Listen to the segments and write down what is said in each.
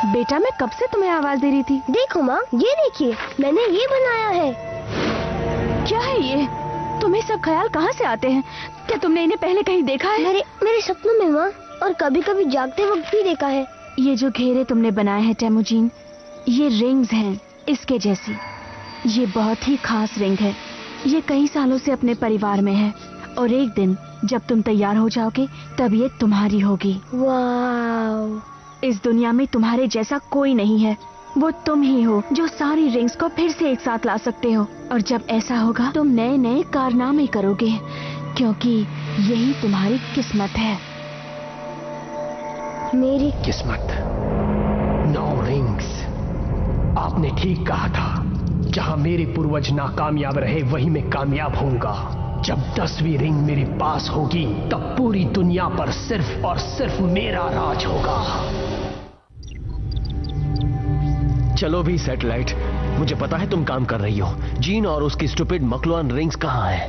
बेटा मैं कब से तुम्हें आवाज दे रही थी। देखो माँ, ये देखिए मैंने ये बनाया है। क्या है ये? तुम्हें सब ख्याल कहाँ से आते हैं? क्या तुमने इन्हें पहले कहीं देखा है? मेरे सपनों में माँ, और कभी कभी जागते वक्त भी देखा है। ये जो घेरे तुमने बनाए हैं टेमुजीन, ये रिंग्स हैं इसके जैसी। ये बहुत ही खास रिंग है। ये कई सालों से अपने परिवार में है और एक दिन जब तुम तैयार हो जाओगे तब ये तुम्हारी होगी। वाव! इस दुनिया में तुम्हारे जैसा कोई नहीं है। वो तुम ही हो जो सारी रिंग्स को फिर से एक साथ ला सकते हो। और जब ऐसा होगा तुम नए नए कारनामे करोगे, क्योंकि यही तुम्हारी किस्मत है। मेरी किस्मत? 9 रिंग्स। आपने ठीक कहा था, जहां मेरे पूर्वज नाकामयाब रहे वहीं मैं कामयाब होऊंगा। जब 10वीं रिंग मेरे पास होगी तब पूरी दुनिया पर सिर्फ और सिर्फ मेरा राज होगा। चलो भी सैटेलाइट, मुझे पता है तुम काम कर रही हो। जीन और उसकी स्टूपिड मकलुआन रिंग्स कहाँ है?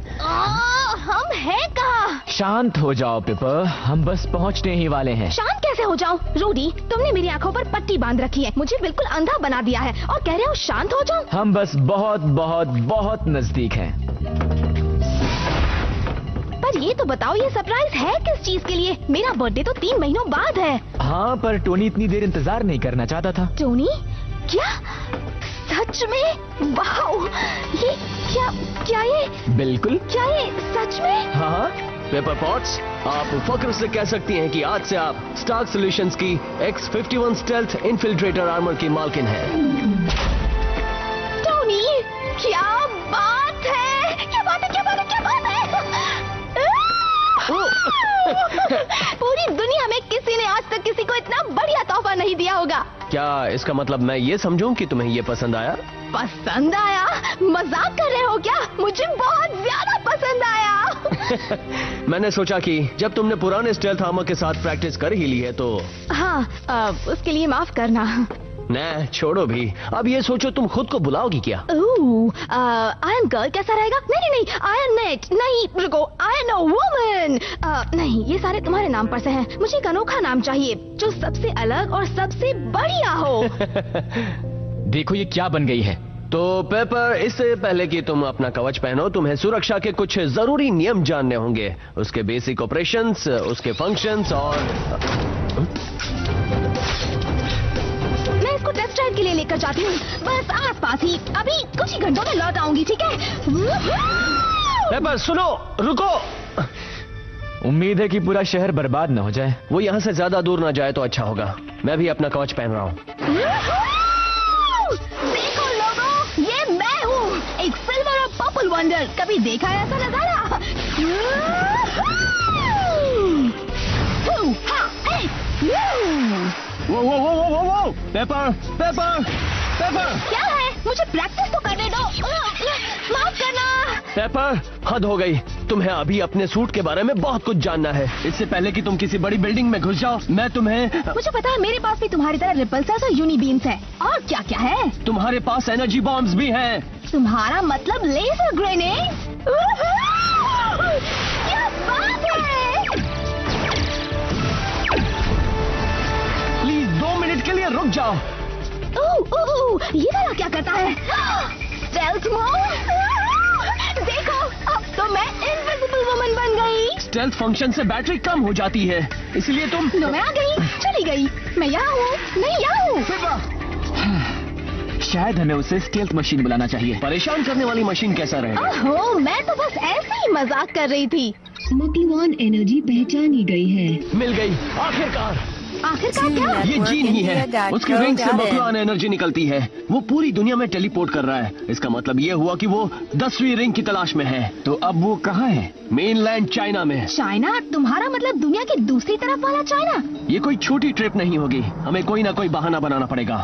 हम हैं कहाँ? शांत हो जाओ पेपर, हम बस पहुंचने ही वाले हैं। शांत कैसे हो जाऊं? रूडी, तुमने मेरी आंखों पर पट्टी बांध रखी है, मुझे बिल्कुल अंधा बना दिया है और कह रहे हो शांत हो जाऊं? हम बस बहुत बहुत बहुत नजदीक हैं। पर ये तो बताओ, ये सरप्राइज है किस चीज के लिए? मेरा बर्थडे तो 3 महीनों बाद है। हाँ, पर टोनी इतनी देर इंतजार नहीं करना चाहता था। टोनी? क्या? सच में? वाओ! ये क्या ये? बिल्कुल। क्या ये सच में? हाँ। पेपर पॉट्स, आप फख्र से कह सकती हैं कि आज से आप स्टार्क सॉल्यूशंस की X-51 स्टेल्थ इन्फिल्ट्रेटर आर्मर की मालकिन हैं। टोनी, क्या बात है? क्या बात है? क्या बात है? क्या बात है? पूरी दुनिया में किसी ने आज तक किसी को इतना बढ़िया तोहफा नहीं दिया होगा। क्या इसका मतलब मैं ये समझूं कि तुम्हें ये पसंद आया? पसंद आया? मजाक कर रहे हो क्या? मुझे बहुत ज्यादा पसंद आया। मैंने सोचा कि जब तुमने पुराने स्टेल्थ आर्मर के साथ प्रैक्टिस कर ही ली है तो। हाँ, उसके लिए माफ करना। न छोड़ो भी, अब ये सोचो तुम खुद को बुलाओगी क्या? आयरन गर्ल कैसा रहेगा? नहीं, आयरन नेट नहीं, रुको, आयरन वुमन। नहीं, ये सारे तुम्हारे नाम पर से हैं। मुझे एक अनोखा नाम चाहिए जो सबसे अलग और सबसे बढ़िया हो। देखो ये क्या बन गई है। तो पेपर, इससे पहले कि तुम अपना कवच पहनो, तुम्हें सुरक्षा के कुछ जरूरी नियम जानने होंगे। उसके बेसिक ऑपरेशंस, उसके फंक्शंस और मैं इसको टेस्ट ड्राइव के लिए लेकर जाती हूँ, बस आसपास ही। अभी कुछ ही घंटों में लौट आऊंगी, ठीक है? पेपर सुनो, रुको। उम्मीद है कि पूरा शहर बर्बाद न हो जाए। वो यहाँ से ज्यादा दूर ना जाए तो अच्छा होगा। मैं भी अपना कवच पहन रहा हूँ। देखो लोगों, ये मैं हूँ, एक सिल्वर और पर्पल वंडर। कभी देखा है ऐसा नजारा? वो पेपर पेपर पेपर, क्या है? मुझे प्रैक्टिस तो करने दो। माफ करना। पेपर, हद हो गई। तुम्हें अभी अपने सूट के बारे में बहुत कुछ जानना है। इससे पहले कि तुम किसी बड़ी बिल्डिंग में घुस जाओ, मैं तुम्हें। मुझे पता है, मेरे पास भी तुम्हारी तरह रिपल्सर्स और यूनिबीम्स है। और क्या क्या है? तुम्हारे पास एनर्जी बॉम्ब्स भी हैं। तुम्हारा मतलब लेजर ग्रेनेड? क्या बात है! प्लीज 2 मिनट के लिए रुक जाओ। ये वाला क्या करता है? Stealth mode? देखो, अब तो मैं इनविजिबल वुमन बन गई। स्टेल्थ फंक्शन से बैटरी कम हो जाती है, इसलिए तुम। लो, मैं आ गई, चली गई। मैं यहाँ हूँ, मैं यहाँ हूँ। शायद हमें उसे स्टेल्थ मशीन बुलाना चाहिए। परेशान करने वाली मशीन कैसा रहेगा? ओहो, मैं तो बस ऐसे ही मजाक कर रही थी। मकलुआन एनर्जी पहचानी गई है। मिल गई, आखिरकार। आखिरकार क्या? ये जीन ही है। उसके रिंग से मकलुआन एनर्जी निकलती है। वो पूरी दुनिया में टेलीपोर्ट कर रहा है। इसका मतलब ये हुआ कि वो 10वीं रिंग की तलाश में है। तो अब वो कहाँ है? मेनलैंड चाइना में। चाइना? तुम्हारा मतलब दुनिया की दूसरी तरफ वाला चाइना? ये कोई छोटी ट्रिप नहीं होगी, हमें कोई ना कोई बहाना बनाना पड़ेगा।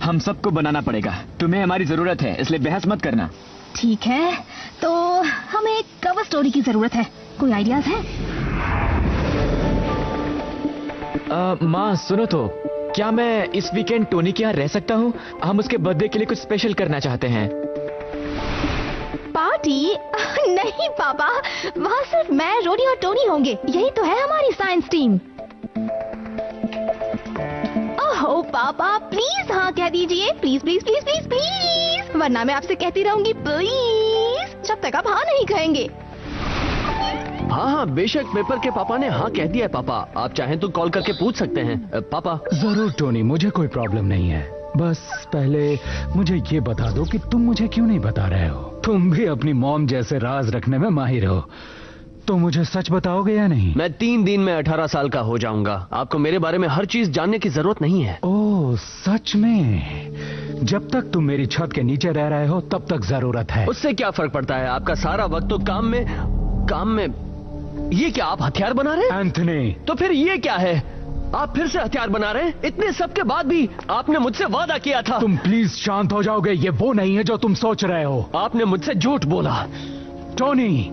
हम सबको बनाना पड़ेगा। तुम्हें हमारी जरूरत है, इसलिए बहस मत करना। ठीक है, तो हमें एक कवर स्टोरी की जरूरत है। कोई आइडियाज है? माँ सुनो तो, क्या मैं इस वीकेंड टोनी के यहाँ रह सकता हूँ? हम उसके बर्थडे के लिए कुछ स्पेशल करना चाहते हैं। पार्टी? नहीं पापा, वहाँ सिर्फ मैं, रोडी और टोनी होंगे। यही तो है हमारी साइंस टीम। ओहो, पापा प्लीज हाँ कह दीजिए, please please please please please, वरना मैं आपसे कहती रहूंगी प्लीज जब तक आप हाँ नहीं कहेंगे। हाँ हाँ बेशक, पेपर के पापा ने हाँ कह दिया है पापा। आप चाहें तो कॉल करके पूछ सकते हैं पापा। जरूर टोनी, मुझे कोई प्रॉब्लम नहीं है। बस पहले मुझे ये बता दो कि तुम मुझे क्यों नहीं बता रहे हो। तुम भी अपनी मॉम जैसे राज रखने में माहिर हो, तो मुझे सच बताओगे या नहीं? मैं 3 दिन में 18 साल का हो जाऊंगा। आपको मेरे बारे में हर चीज जानने की जरूरत नहीं है। ओह सच में? जब तक तुम मेरी छत के नीचे रह रहे हो तब तक जरूरत है। उससे क्या फर्क पड़ता है? आपका सारा वक्त तो काम में। ये क्या आप हथियार बना रहे हैं? एंथनी, तो फिर ये क्या है? आप फिर से हथियार बना रहे हैं? इतने सब के बाद भी आपने मुझसे वादा किया था। तुम प्लीज शांत हो जाओगे? ये वो नहीं है जो तुम सोच रहे हो। आपने मुझसे झूठ बोला। टोनी,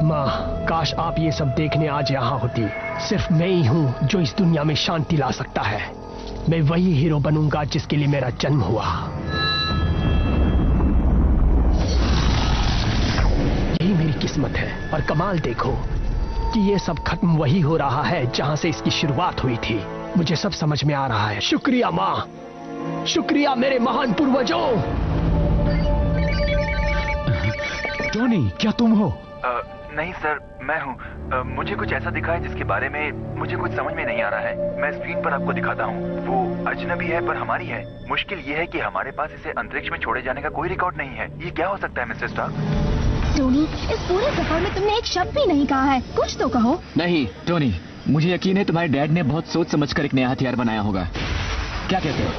माँ, काश आप ये सब देखने आज यहाँ होती। सिर्फ मैं ही हूँ जो इस दुनिया में शांति ला सकता है। मैं वही हीरो बनूंगा जिसके लिए मेरा जन्म हुआ। यही मेरी किस्मत है। और कमाल देखो कि ये सब खत्म वही हो रहा है जहाँ से इसकी शुरुआत हुई थी। मुझे सब समझ में आ रहा है। शुक्रिया माँ, शुक्रिया मेरे महान पूर्वजों। टोनी, क्या तुम हो? नहीं सर, मैं हूँ। मुझे कुछ ऐसा दिखा है जिसके बारे में मुझे कुछ समझ में नहीं आ रहा है। मैं स्क्रीन पर आपको दिखाता हूँ। वो अजनबी है पर हमारी है। मुश्किल ये है कि हमारे पास इसे अंतरिक्ष में छोड़े जाने का कोई रिकॉर्ड नहीं है। ये क्या हो सकता है मिस्टर स्टार्क? टोनी, इस पूरे सफर में तुमने एक शब्द भी नहीं कहा है। कुछ तो कहो। नहीं टोनी, मुझे यकीन है तुम्हारे डैड ने बहुत सोच समझकर एक नया हथियार बनाया होगा। क्या कहते हो?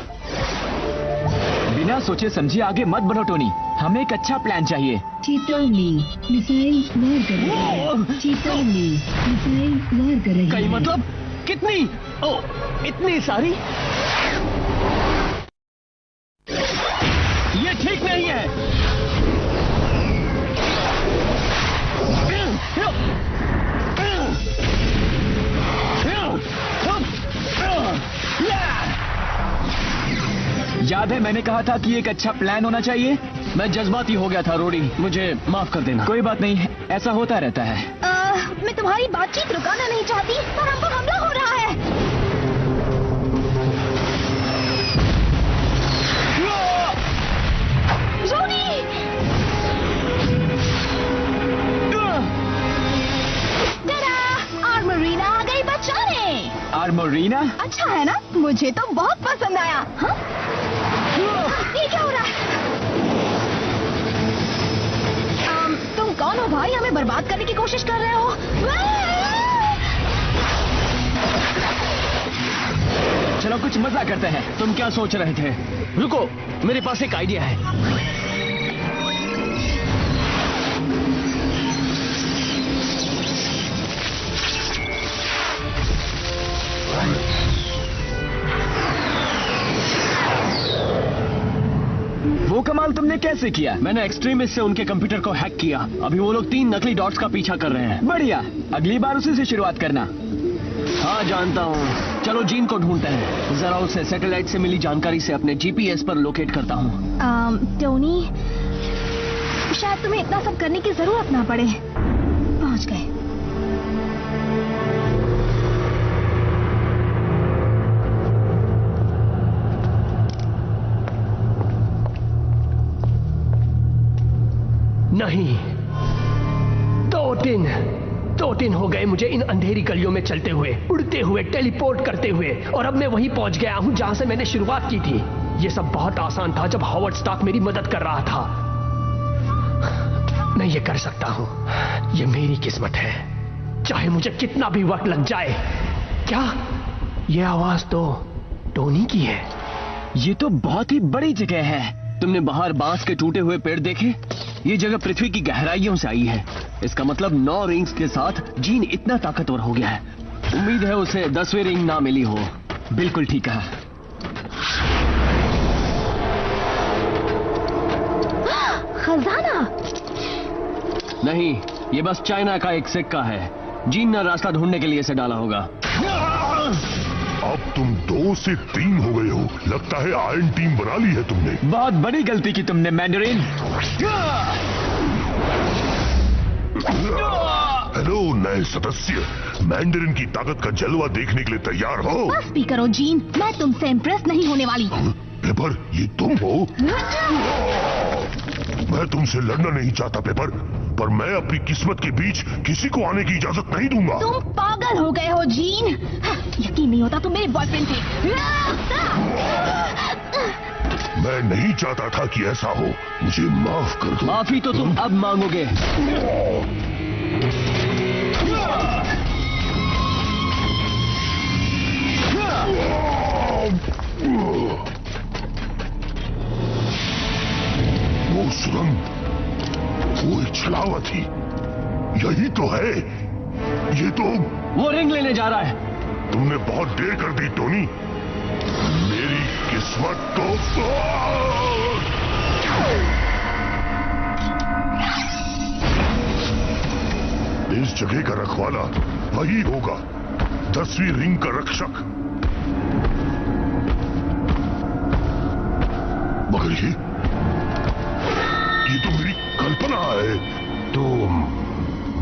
बिना सोचे समझे आगे मत बढ़ो टोनी, हमें एक अच्छा प्लान चाहिए। चेतावनी, मिसाइल वार कर रही है। चेतावनी, मिसाइल वार कर रही है। कई मतलब कितनी? ओ, इतनी सारी? ये ठीक नहीं है। याद है मैंने कहा था कि एक अच्छा प्लान होना चाहिए। मैं जज्बाती हो गया था रोडी, मुझे माफ कर देना। कोई बात नहीं, ऐसा होता रहता है। मैं तुम्हारी बातचीत रुकाना नहीं चाहती, पर हम पर हमला हो रहा है। रोडी! टेरा! आर्मोरीना आ गई बचाने। आर्मोरीना? अच्छा है ना? मुझे तो बहुत पसंद आया। हाँ? ये क्या हो रहा है? तुम कौन हो भाई? हमें बर्बाद करने की कोशिश कर रहे हो? चलो कुछ मजा करते हैं। तुम क्या सोच रहे थे? रुको, मेरे पास एक आइडिया है। वो कमाल तुमने कैसे किया? मैंने एक्सट्रीमिस्ट से उनके कंप्यूटर को हैक किया। अभी वो लोग 3 नकली डॉट्स का पीछा कर रहे हैं। बढ़िया, अगली बार उसी से शुरुआत करना। हाँ जानता हूँ। चलो जीन को ढूंढते हैं। जरा उसे सैटेलाइट से मिली जानकारी से अपने जीपीएस पर लोकेट करता हूँ। टोनी, शायद तुम्हें इतना सब करने की जरूरत ना पड़े। पहुंच गए। नहीं, 2 दिन हो गए मुझे इन अंधेरी गलियों में चलते हुए, उड़ते हुए, टेलीपोर्ट करते हुए, और अब मैं वहीं पहुंच गया हूं जहां से मैंने शुरुआत की थी। ये सब बहुत आसान था जब हॉवर्ड स्टार्क मेरी मदद कर रहा था। मैं ये कर सकता हूं। ये मेरी किस्मत है, चाहे मुझे कितना भी वक्त लग जाए। क्या ये आवाज तो टोनी की है? ये तो बहुत ही बड़ी जगह है। तुमने बाहर बांस के टूटे हुए पेड़ देखे? ये जगह पृथ्वी की गहराइयों से आई है। इसका मतलब 9 रिंग्स के साथ जीन इतना ताकतवर हो गया है। उम्मीद है उसे 10वीं रिंग ना मिली हो। बिल्कुल ठीक कहा। खजाना? नहीं, ये बस चाइना का एक सिक्का है। जीन ने रास्ता ढूंढने के लिए इसे डाला होगा। अब तुम 2 से 3 हो गए हो। लगता है आयरन टीम बना ली है तुमने। बहुत बड़ी गलती की तुमने मैंडरिन। हेलो नए सदस्य, मैंडरिन की ताकत का जलवा देखने के लिए तैयार हो? बस भी करो जीन, मैं तुमसे इम्प्रेस नहीं होने वाली। पेपर, ये तुम हो? मैं तुमसे लड़ना नहीं चाहता पेपर, पर मैं अपनी किस्मत के बीच किसी को आने की इजाजत नहीं दूंगा। तुम पागल हो गए हो जीन, यकीन नहीं होता तुम मेरे बॉयफ्रेंड थे। मैं नहीं चाहता था कि ऐसा हो, मुझे माफ कर दो। माफी तो तुम अब मांगोगे। वो सुरंग, वो एक छलावा थी, यही तो है। ये तो वो रिंग लेने जा रहा है। तुमने बहुत देर कर दी टोनी। मेरी किस्मत तो इस जगह का रखवाला वही होगा, 10वीं रिंग का रक्षक। मगर ये तो मेरी कल्पना है। तुम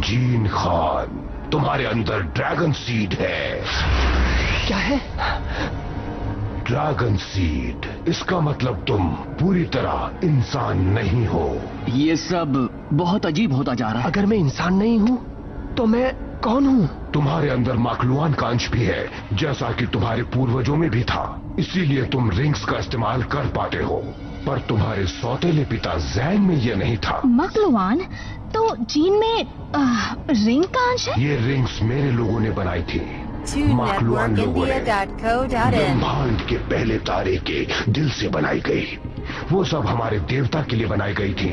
जीन खान, तुम्हारे अंदर ड्रैगन सीड है। क्या है? ड्रैगन सीड, इसका मतलब तुम पूरी तरह इंसान नहीं हो। ये सब बहुत अजीब होता जा रहा है। अगर मैं इंसान नहीं हूँ तो मैं कौन हूँ? तुम्हारे अंदर माकलुआन का अंश भी है, जैसा कि तुम्हारे पूर्वजों में भी था। इसीलिए तुम रिंग्स का इस्तेमाल कर पाते हो, पर तुम्हारे सौतेले पिता जैन में ये नहीं था। मकलुआन? तो जीन में रिंग का अंश है? ये रिंग्स मेरे लोगों ने बनाई थी। माकलुआन लोगों ने ब्रह्मांड के पहले तारे के दिल से बनाई गई। वो सब हमारे देवता के लिए बनाई गई थी,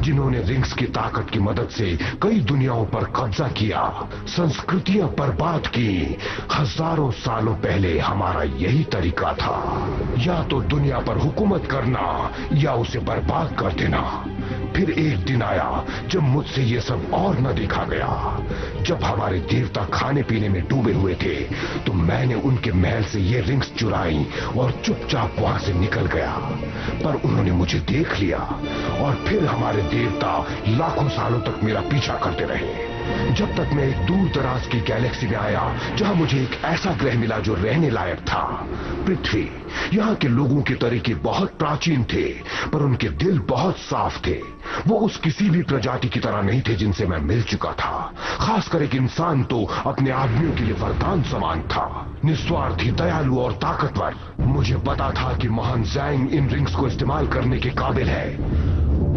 जिन्होंने रिंग्स की ताकत की मदद से कई दुनियाओं पर कब्जा किया, संस्कृतियां बर्बाद की। हजारों सालों पहले हमारा यही तरीका था, या तो दुनिया पर हुकूमत करना या उसे बर्बाद कर देना। फिर एक दिन आया जब मुझसे ये सब और न देखा गया। जब हमारे देवता खाने पीने में डूबे हुए थे, तो मैंने उनके महल से ये रिंग्स चुराई और चुपचाप वहां से निकल गया। पर उन्होंने मुझे देख लिया और फिर हमारे देवता लाखों सालों तक मेरा पीछा करते रहे, जब तक मैं एक दूर दराज की गैलेक्सी में आया, जहां मुझे एक ऐसा ग्रह मिला जो रहने लायक था, पृथ्वी। यहाँ के लोगों के तरीके बहुत प्राचीन थे, पर उनके दिल बहुत साफ थे। वो उस किसी भी प्रजाति की तरह नहीं थे जिनसे मैं मिल चुका था। खासकर एक इंसान तो अपने आदमियों के लिए वरदान समान था, निस्वार्थी, दयालु और ताकतवर। मुझे पता था कि महान जैंग इन रिंग्स को इस्तेमाल करने के काबिल है,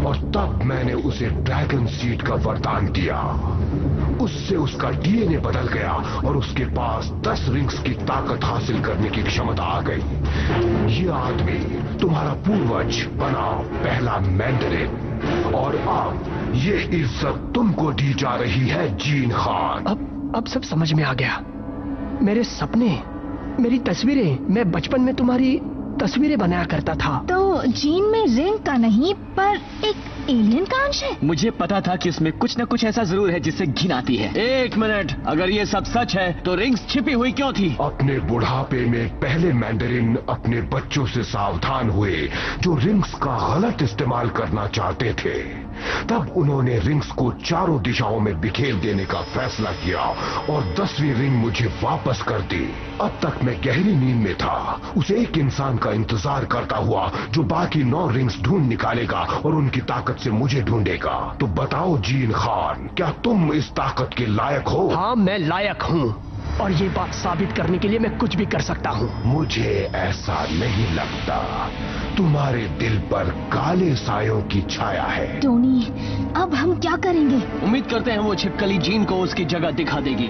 और तब मैंने उसे ड्रैगन सीड का वरदान दिया। उससे उसका डीएनए बदल गया और उसके पास 10 रिंग्स की ताकत हासिल करने की क्षमता आ गई। ये आदमी तुम्हारा पूर्वज बना पहला मैंडरिन, और अब ये इज्जत तुमको दी जा रही है जीन खान। अब सब समझ में आ गया। मेरे सपने, मेरी तस्वीरें, मैं बचपन में तुम्हारी तस्वीरें बनाया करता था। तो जीन में रिंग का नहीं, पर एक एलियन का अंश है। मुझे पता था कि उसमें कुछ न कुछ ऐसा जरूर है जिससे घिन आती है। एक मिनट, अगर ये सब सच है तो रिंग्स छिपी हुई क्यों थी? अपने बुढ़ापे में पहले मैंडरिन अपने बच्चों से सावधान हुए जो रिंग्स का गलत इस्तेमाल करना चाहते थे। तब उन्होंने रिंग्स को चारों दिशाओं में बिखेर देने का फैसला किया और 10वीं रिंग मुझे वापस कर दी। अब तक मैं गहरी नींद में था, उस एक इंसान का इंतजार करता हुआ जो बाकी 9 रिंग्स ढूंढ निकालेगा और उनकी ताकत से मुझे ढूंढेगा। तो बताओ जीन खान, क्या तुम इस ताकत के लायक हो? हाँ, मैं लायक हूँ, और ये बात साबित करने के लिए मैं कुछ भी कर सकता हूँ। मुझे ऐसा नहीं लगता। तुम्हारे दिल पर काले सायों की छाया है। टोनी, अब हम क्या करेंगे? उम्मीद करते हैं वो छिपकली जीन को उसकी जगह दिखा देगी।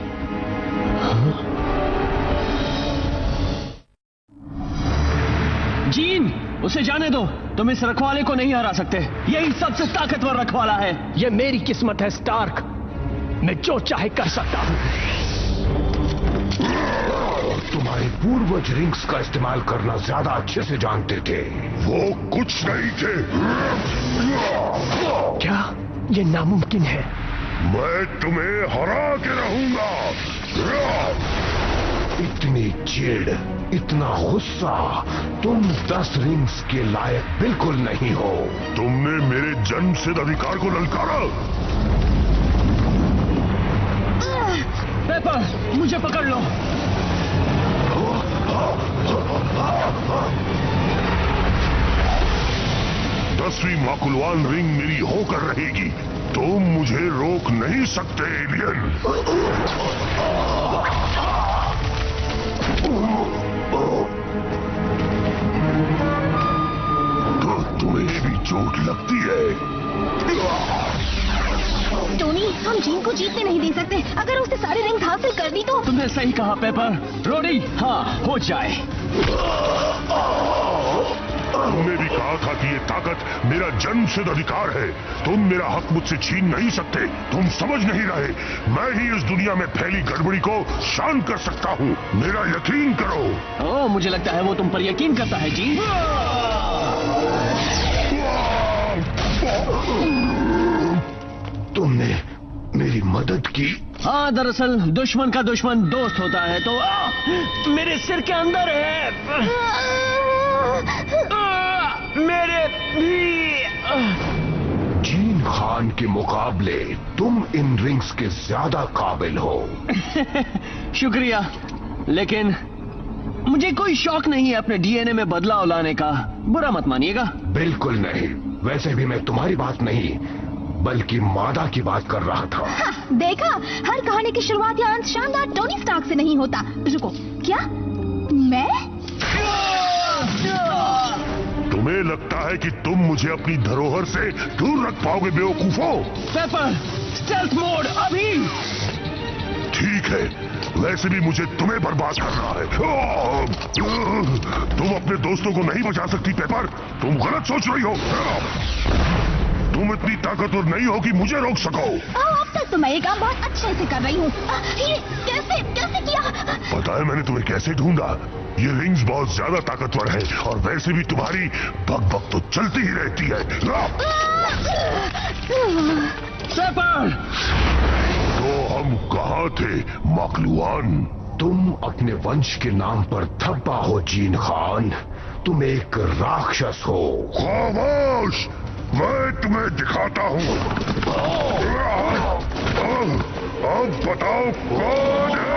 जीन, उसे जाने दो। तुम इस रखवाले को नहीं हरा सकते। यही सबसे ताकतवर रखवाला है। ये मेरी किस्मत है स्टार्क, मैं जो चाहे कर सकता हूँ। तुम्हारे पूर्वज रिंग्स का इस्तेमाल करना ज्यादा अच्छे से जानते थे। वो कुछ नहीं थे। क्या ये नामुमकिन है? मैं तुम्हें हरा के रहूंगा। इतनी चिढ़, इतना गुस्सा, तुम 10 रिंग्स के लायक बिल्कुल नहीं हो। तुमने मेरे जन्मसिद्ध अधिकार को ललकारा। पेपर, मुझे पकड़ लो। दसवीं माकुलवान रिंग मेरी होकर रहेगी। तुम मुझे रोक नहीं सकते एलियन। तो तुम्हें भी चोट लगती है? टोनी, हम जीन को जीतने नहीं दे सकते। अगर उसने सारे रिंग हासिल कर दी तो। तुमने सही कहा पेपर। रोडी, हाँ हो जाए। तुमने भी कहा था कि ये ताकत मेरा जन्मसिद्ध अधिकार है। तुम मेरा हक मुझसे छीन नहीं सकते। तुम समझ नहीं रहे। मैं ही इस दुनिया में फैली गड़बड़ी को शांत कर सकता हूँ। मेरा यकीन करो। ओह, मुझे लगता है वो तुम पर यकीन करता है जी। तुमने मेरी मदद की। हाँ, दरअसल दुश्मन का दुश्मन दोस्त होता है। तो मेरे सिर के अंदर है। मेरे भी। जीन खान के मुकाबले तुम इन रिंग्स के ज्यादा काबिल हो। शुक्रिया, लेकिन मुझे कोई शौक नहीं है अपने डीएनए में बदलाव लाने का। बुरा मत मानिएगा। बिल्कुल नहीं। वैसे भी मैं तुम्हारी बात नहीं बल्कि मादा की बात कर रहा था। देखा, हर कहानी की शुरुआत या अंत शानदार टोनी स्टार्क से नहीं होता। रुको, क्या मैं? तुम्हें लगता है कि तुम मुझे अपनी धरोहर से दूर रख पाओगे बेवकूफो? पेपर, स्टेल्थ मोड अभी। ठीक है, वैसे भी मुझे तुम्हें बर्बाद करना है। तुम अपने दोस्तों को नहीं बचा सकती पेपर। तुम गलत सोच रही हो। तुम इतनी ताकतवर नहीं हो कि मुझे रोक सको। अब तक तो मैं ये काम बहुत अच्छे से कर रही हूँ। ये कैसे कैसे किया? पता है मैंने तुम्हें कैसे ढूंढा? ये रिंग्स बहुत ज्यादा ताकतवर है और वैसे भी तुम्हारी बक तो चलती ही रहती है। पेपर! तो हम कहाँ थे माकलुआन? तुम अपने वंश के नाम पर धब्बा हो जीन खान। तुम एक राक्षस हो। खामोश! मैं तुम्हें दिखाता हूँ। अब बताओ कौन है?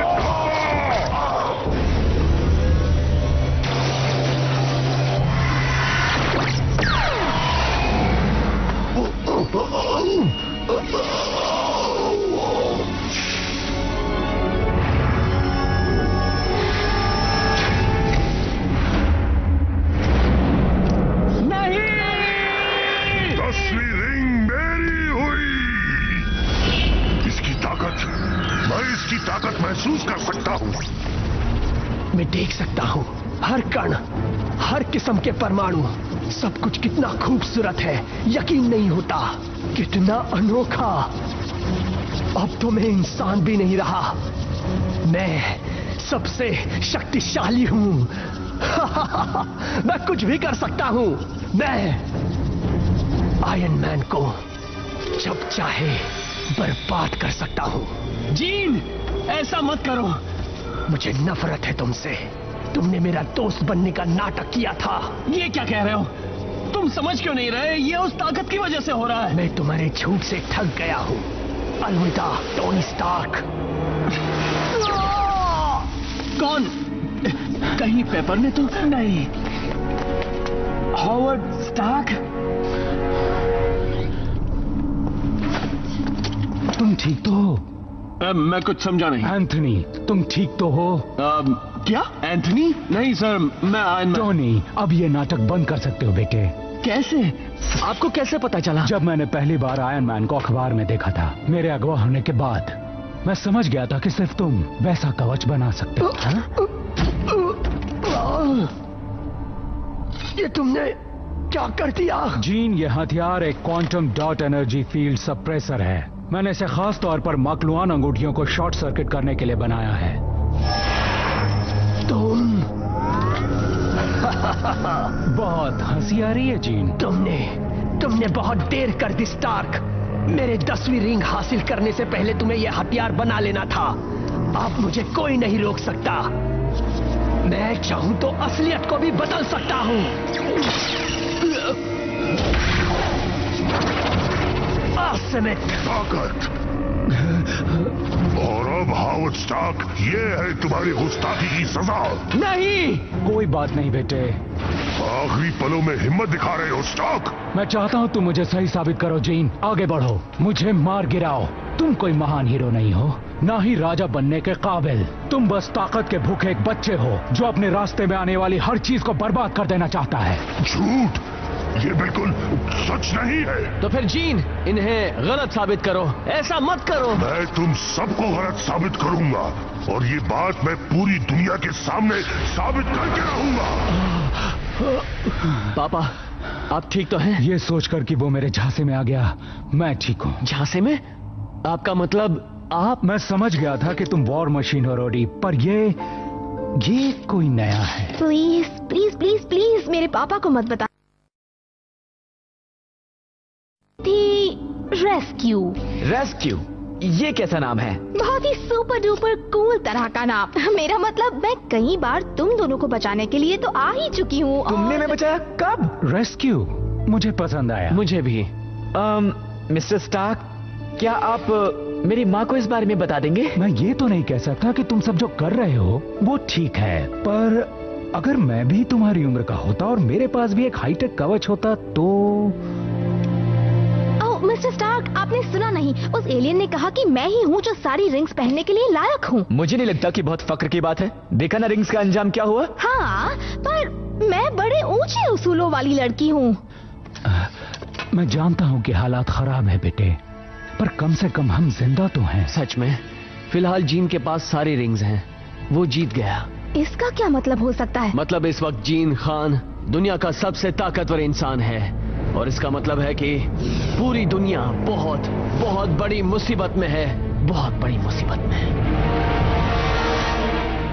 ताकत महसूस कर सकता हूँ। मैं देख सकता हूँ हर कण, हर किस्म के परमाणु। सब कुछ कितना खूबसूरत है, यकीन नहीं होता। कितना अनोखा। अब तो मैं इंसान भी नहीं रहा, मैं सबसे शक्तिशाली हूँ। मैं कुछ भी कर सकता हूँ। मैं आयरन मैन को जब चाहे बर्बाद कर सकता हूँ। जीन, ऐसा मत करो। मुझे नफरत है तुमसे। तुमने मेरा दोस्त बनने का नाटक किया था। ये क्या कह रहे हो? तुम समझ क्यों नहीं रहे? ये उस ताकत की वजह से हो रहा है। मैं तुम्हारे झूठ से थक गया हूँ। अलविदा टोनी स्टार्क। कौन? कहीं पेपर ने तो नहीं? Howard Stark? तुम ठीक तो हो? मैं कुछ समझा नहीं। एंथनी, तुम ठीक तो हो? क्या? एंथनी? नहीं सर, मैं आयरन मैन। टोनी, अब ये नाटक बंद कर सकते हो बेटे। कैसे? आपको कैसे पता चला? जब मैंने पहली बार आयरन मैन को अखबार में देखा था, मेरे अगवा होने के बाद, मैं समझ गया था कि सिर्फ तुम वैसा कवच बना सकते हो। ये तुमने क्या कर दिया? जीन, ये हथियार एक quantum dot energy field suppressor है। मैंने इसे खास तौर पर माकलुआन अंगूठियों को शॉर्ट सर्किट करने के लिए बनाया है। तुम बहुत हंसी आ रही है जीन। तुमने बहुत देर कर दी स्टार्क। मेरे 10वीं रिंग हासिल करने से पहले तुम्हें यह हथियार बना लेना था। अब मुझे कोई नहीं रोक सकता। मैं चाहूं तो असलियत को भी बदल सकता हूं। ताकत और अब हावर्ड स्टार्क, ये है तुम्हारी गुस्ताखी की सजा। नहीं, कोई बात नहीं बेटे। आखिरी पलों में हिम्मत दिखा रहे हो स्टार्क। मैं चाहता हूँ तुम मुझे सही साबित करो जीन। आगे बढ़ो, मुझे मार गिराओ। तुम कोई महान हीरो नहीं हो, ना ही राजा बनने के काबिल। तुम बस ताकत के भूखे एक बच्चे हो जो अपने रास्ते में आने वाली हर चीज को बर्बाद कर देना चाहता है। झूठ, ये बिल्कुल सच नहीं है। तो फिर जीन, इन्हें गलत साबित करो। ऐसा मत करो। मैं तुम सबको गलत साबित करूंगा और ये बात मैं पूरी दुनिया के सामने साबित करके रहूंगा। पापा, आप ठीक तो हैं? ये सोचकर कि वो मेरे झांसे में आ गया, मैं ठीक हूँ। झांसे में? आपका मतलब आप? मैं समझ गया था कि तुम वॉर मशीन हो रोडी, पर ये कोई नया है। प्लीज प्लीज प्लीज प्लीज मेरे पापा को मत बता। रेस्क्यू। रेस्क्यू? ये कैसा नाम है? बहुत ही सुपर डुपर कूल तरह का नाम। मेरा मतलब मैं कई बार तुम दोनों को बचाने के लिए तो आ ही चुकी हूँ। तुमने मैं बचाया कब? रेस्क्यू मुझे पसंद आया। मुझे भी। मिस्टर स्टार्क, क्या आप मेरी माँ को इस बारे में बता देंगे? मैं ये तो नहीं कह सकता कि तुम सब जो कर रहे हो वो ठीक है, पर अगर मैं भी तुम्हारी उम्र का होता और मेरे पास भी एक हाईटेक कवच होता तो। मिस्टर स्टार्क, आपने सुना नहीं? उस एलियन ने कहा कि मैं ही हूँ जो सारी रिंग्स पहनने के लिए लायक हूँ। मुझे नहीं लगता कि बहुत फक्र की बात है। देखा ना रिंग्स का अंजाम क्या हुआ? हाँ, पर मैं बड़े ऊंचे उसूलों वाली लड़की हूँ। मैं जानता हूँ कि हालात खराब है बेटे, पर कम से कम हम जिंदा तो हैं। सच में? फिलहाल जीन के पास सारी रिंग्स हैं। वो जीत गया। इसका क्या मतलब हो सकता है? मतलब इस वक्त जीन खान दुनिया का सबसे ताकतवर इंसान है, और इसका मतलब है कि पूरी दुनिया बहुत बहुत बड़ी मुसीबत में है। बहुत बड़ी मुसीबत में है।